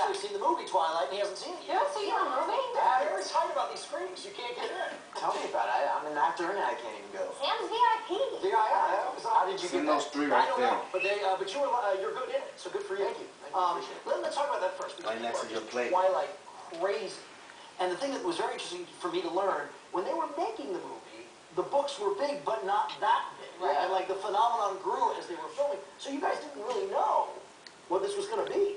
actually seen the movie Twilight, and he hasn't seen it You yet. haven't seen the movie? Yeah, they're excited about these screenings. You can't get in. Tell me about it. I'm an actor and I can't even go. Sam's VIP. Yeah. How did you get those three I right don't there? know, but you're good in it, so good for you. Thank you. Appreciate it. Let's talk about that first. Right next to your plate. Twilight, crazy. And the thing that was very interesting for me to learn, when they were making the movie, the books were big, but not that big. Right? Yeah. And like the phenomenon grew as they were filming. So you guys didn't really know what this was going to be.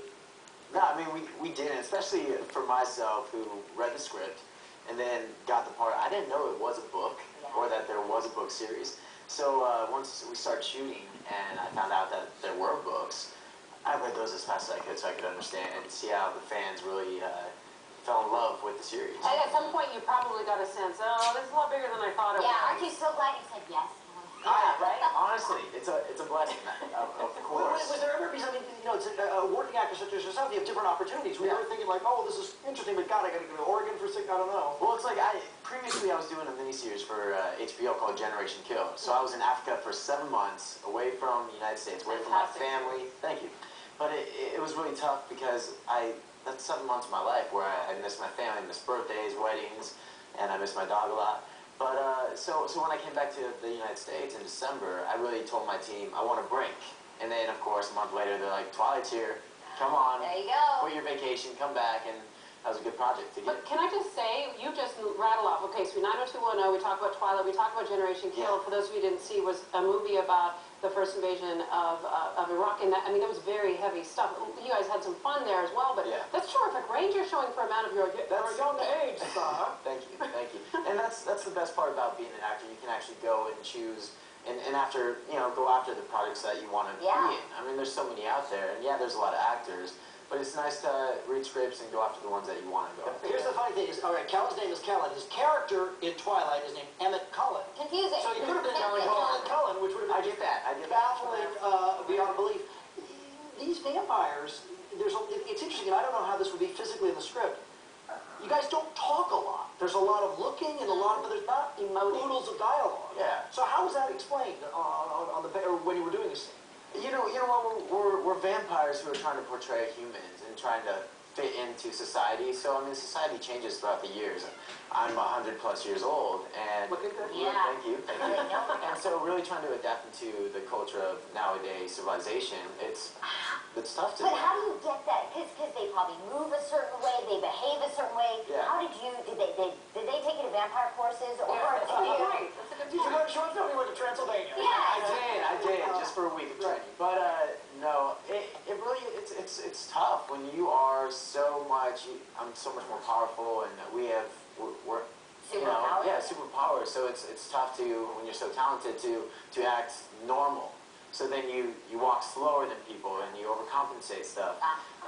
No, I mean, we didn't, especially for myself who read the script and then got the part. I didn't know it was a book or that there was a book series. So once we started shooting and I found out that there were books, I read those as fast as I could understand and see how the fans really fell in love with the series. And at some point, you probably got a sense, oh, this is a lot bigger than I thought it was. Yeah, aren't you so glad you said yes? Yeah, right? Honestly, it's a blessing, of course. Was there ever, because I mean, you know, it's a working actor such as yourself, you have different opportunities. Were you ever thinking like, oh, this is interesting, but God, I got to go to Oregon for I don't know. Well, it's like previously I was doing a miniseries for HBO called Generation Kill. So I was in Africa for 7 months, away from the United States, away from my family. Thank you. But it was really tough because that's 7 months of my life where I missed my family, missed birthdays, weddings, and I missed my dog a lot. But so when I came back to the United States in December, I really told my team I want a break. And then, of course, a month later, they're like, Twilight's here. Come on. There you go. Quit your vacation, come back. And that was a good project to get. But can I just say, you just rattle off. Okay, so 90210, we talk about Twilight, we talk about Generation Kill. For those of you who didn't see, was a movie about the first invasion of Iraq. And that, I mean, that was very heavy stuff. You guys had some fun there as well, but that's terrific range you're showing for a man of your young age, sir. Thank you. And that's the best part about being an actor. You can actually go and choose, and after, go after the projects that you want to be in. I mean, there's so many out there, and there's a lot of actors. But it's nice to read scripts and go after the ones that you want to go after. Here's the funny thing is, all right, Kellan's name is Kellan. His character in Twilight is named Emmett Cullen. Confusing. So you could have been Kellan Cullen, which would have been baffling beyond belief. These vampires, it's interesting, and I don't know how this would be physically in the script. You guys don't talk a lot. There's a lot of looking and but there's not oodles of dialogue. Yeah. So how was that explained or when you were doing this scene? You know what? We're vampires who are trying to portray humans and trying to fit into society. So I mean, society changes throughout the years. I'm 100+ years old, and looking good. Thank you. And so, really trying to adapt into the culture of nowadays civilization. It's tough to. But how do you get that? Because they probably move a certain way, they behave a certain way. Yeah. How did they take you to vampire courses or? That's a good point. Did you go to short film? You went to Transylvania. Yeah. I did, just for a week of training. But no, it really it's tough when you are so much. I'm so much more powerful, and we're superpowers. So it's tough when you're so talented to act normal. So then you walk slower than people and you overcompensate stuff.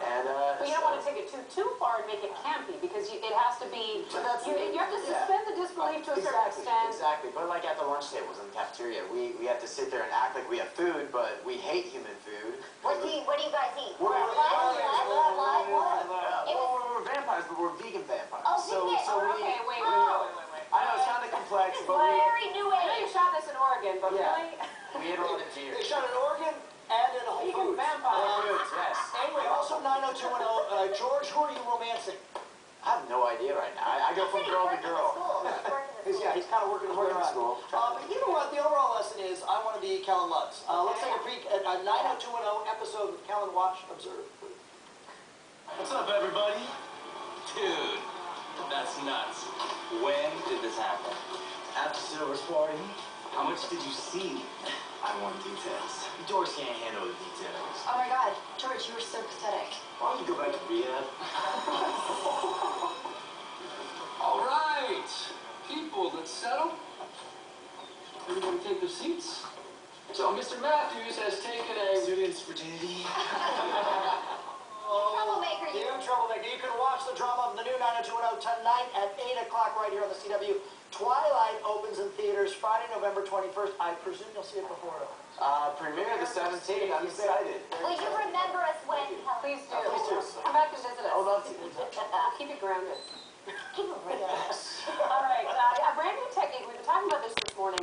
And but you don't want to take it too far and make it campy because it has to be. You have to suspend the disbelief to a certain extent. Exactly. But like at the lunch tables in the cafeteria, we have to sit there and act like we have food, but we hate human food. What do you guys eat? We're vampires, but we're vegan vampires. Oh, Okay, wait. I know it's kind of complex, but very new age. I know you shot this in Oregon, but really? We ate a lot of deer. They shot in Oregon and in Whole Foods. Vampire. Yes. Anyway, also 90210, George, who are you romancing? I have no idea right now. I go from girl to girl. He's kind of working his way around. But you know what? The overall lesson is I want to be Kellan Lutz. Let's take a peek at a 90210 episode with Kellan. Watch, observe. What's up, everybody? Dude, that's nuts. When did this happen? At the Silver's party, How much did you see? I want details. You dorks can't handle the details. Oh my God, George, you were so pathetic. Why don't you go back to rehab? All right, people, let's settle. Everybody take their seats. So Mr. Matthews has taken a Student's virginity. Troublemaker, you. Troublemaker. You can watch the drama of the new 90210 tonight at 8 o'clock right here on the CW. Twilight opens in theaters Friday, November 21st. I presume you'll see it before it opens. Premiere the 17th. I'm excited. Will you remember us when? Please do. Please do. Come back and visit us. I would love to. Keep it grounded. Keep it real. All right. A brand new technique. We've been talking about this morning.